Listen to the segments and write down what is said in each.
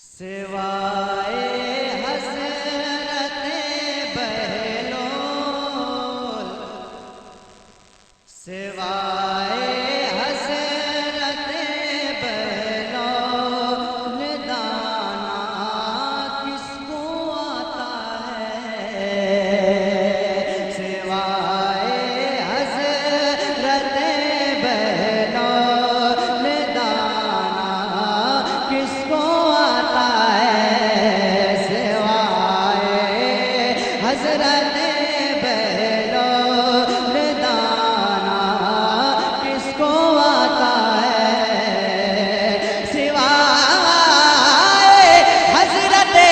सिवाए हसरते बहलोल, सिवाए हसरते बहलोल, दाना किसको आता है। सिवाए हसरते बहलोल, दाना किसको आता है। सिवाए हसरते बहलोल, दाना किसको आता है। सिवाए हसरते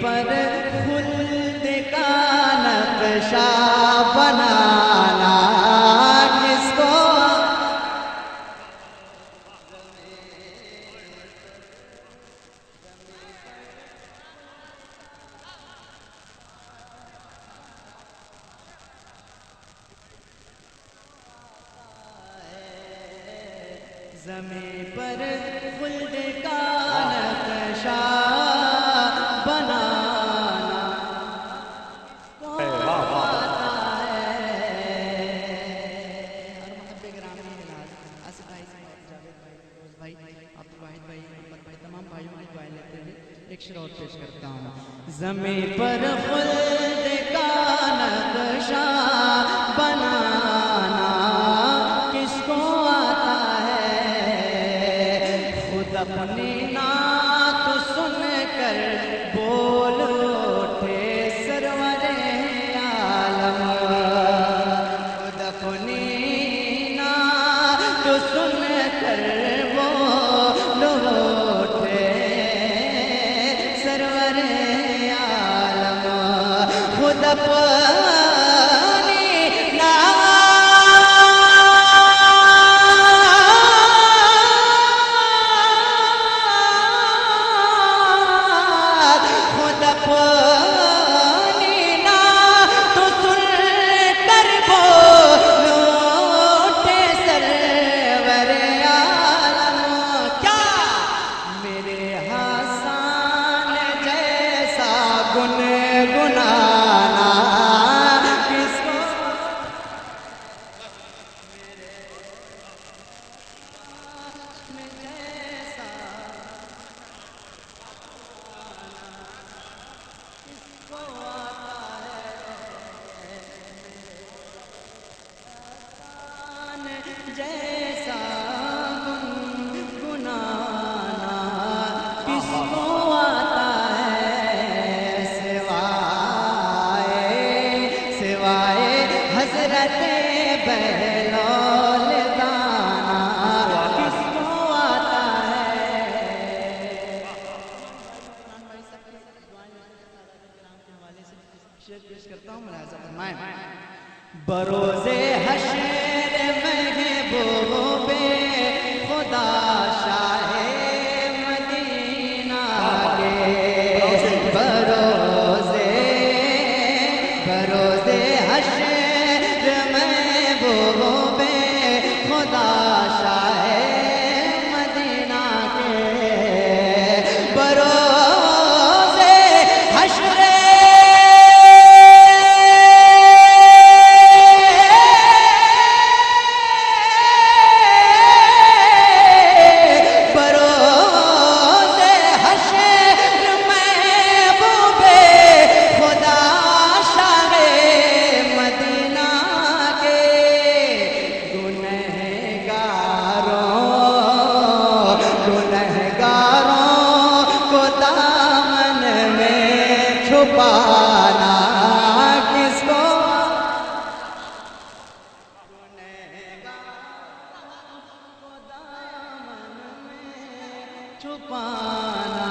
पर खुल्द का नक्शा बनाना किसको। ज़मीं पर खुल्द का नक्शा बनाना आता है। और महब्बे गिरामी इलाज आसिफ भाई, जावेद भाई, फिरोज भाई, अब्दुल वाहिद भाई, मोहम्मद भाई, तमाम भाइयों की दुआएं लेते हुए एक शेर और पेश करता हूँ। ज़मीं पर खुल्द का नक्शा बनाना किसको आता है। खुद अपनी नात सुन कर बोल उठे सरवरे आलम। खुद अपनी नात सुन कर बोल उठे सरवरे आलम। खुद अपनी गुनगुनाना किसको। मेरे में जैसा किसको आता है। जैसा गुनगुनाना किसको आता है। सिवाए हसरते बहलोल, दाना किसको आता है। शेर पेश करता हूँ, मुलाहिज़ा फरमाएं। बरोज़े हश्र महबूबे खुदा शाहे मदीना के। बरोज़े हश्र महबूबे खुदा शाहे मदीना के। बरोज़े हश्र छुपाना किसको। छुपाना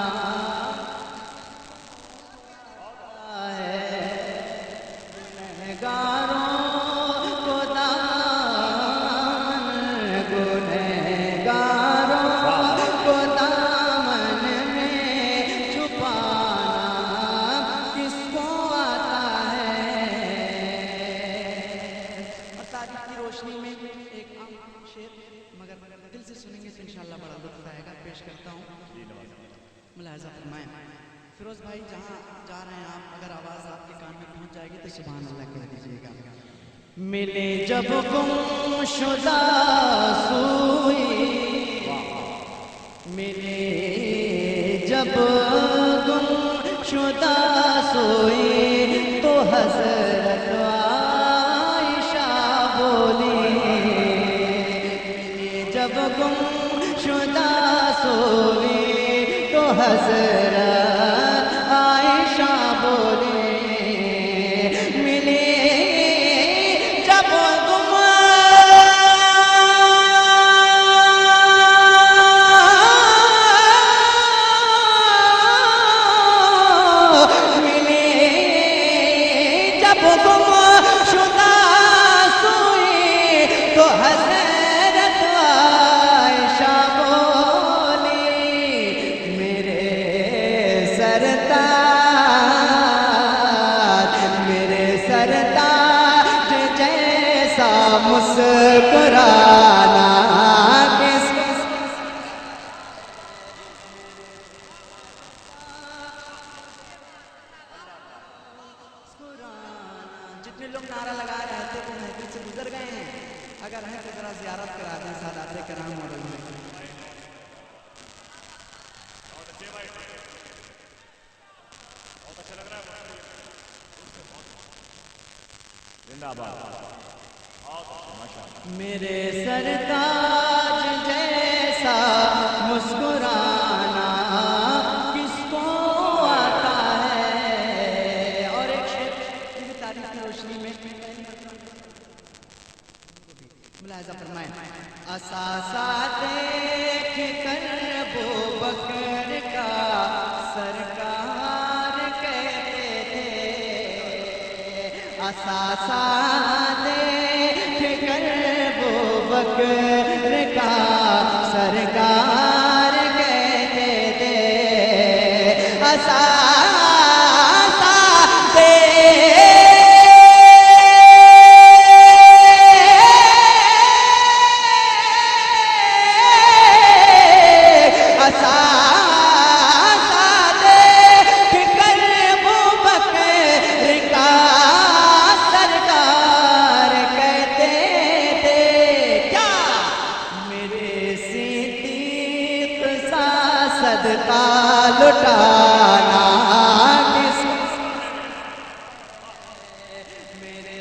फरमाएं। फिरोज भाई जहाँ जा रहे हैं आप, अगर आवाज़ आपके कान में पहुँच जाएगी तो सुभान अल्लाह कह दीजिएगा। मिले जब गुमशुदा सोई, मिले जब गुमशुदा सोई तो हज़रत आयशा बोली। मिले जब गुमशुदा सोई तो हज़रत आयशा बोली। मिले जब गुमशुदा सोई तो हज़रत आयशा बोली। मेरे सरताज जैसा मुस्कुराना जितने लोग नारा लगा रहे थे वो महफिल से गुजर गए हैं। अगर है तो जरा ज़ियारत करा दें सादात कराम मौजूद हैं। मेरे सरताज जैसा मुस्कुराना किसको आता है। और एक शेर तारीफ की रोशनी में मुलाहिज़ा फरमाएं। असासा देख कर वो बकर का सरकार कहते थे। असासा देख कर वो बकर का सरकार कहते थे। असासा सदका लुटाना किस मेरे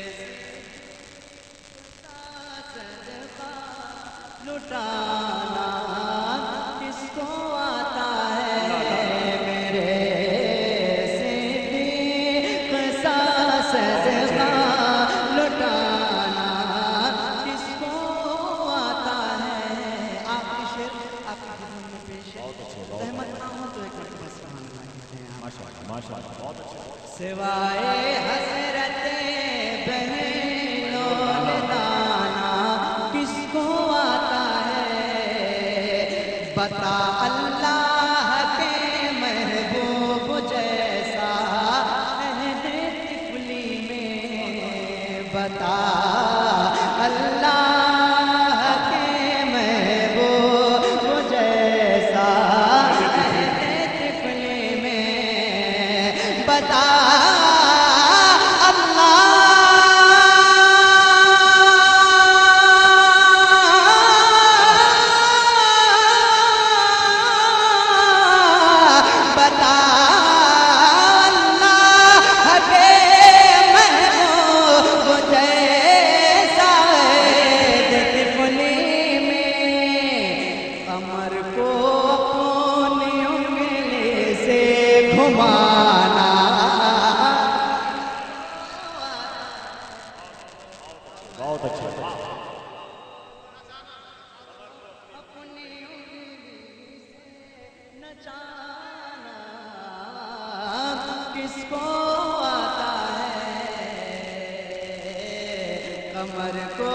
सदका लुटाना किसको आता है। मेरे सिद्दीक़ सा सदका लुटाना किसको आता है। आपकी शेर आपकी खिदमत में पेश है। सहमत ना हो तो एक मरतबा सुभान अल्लाह कहते हैं। माशाअल्लाह माशाअल्लाह बहुत अच्छा। सिवाए हज़रत बहनों दाना किसको आता है। बता अल्लाह के महबूब जैसा अहद तिफली में। बता अल्लाह के महबूब जैसा बता अल्लाह बता अल्लाह के महबूब जैसा तिफली में। कमर को अपनी उंगली से घुमाना बहुत अच्छा। अपनी उंगली से नचाना किसको आता है। कमर को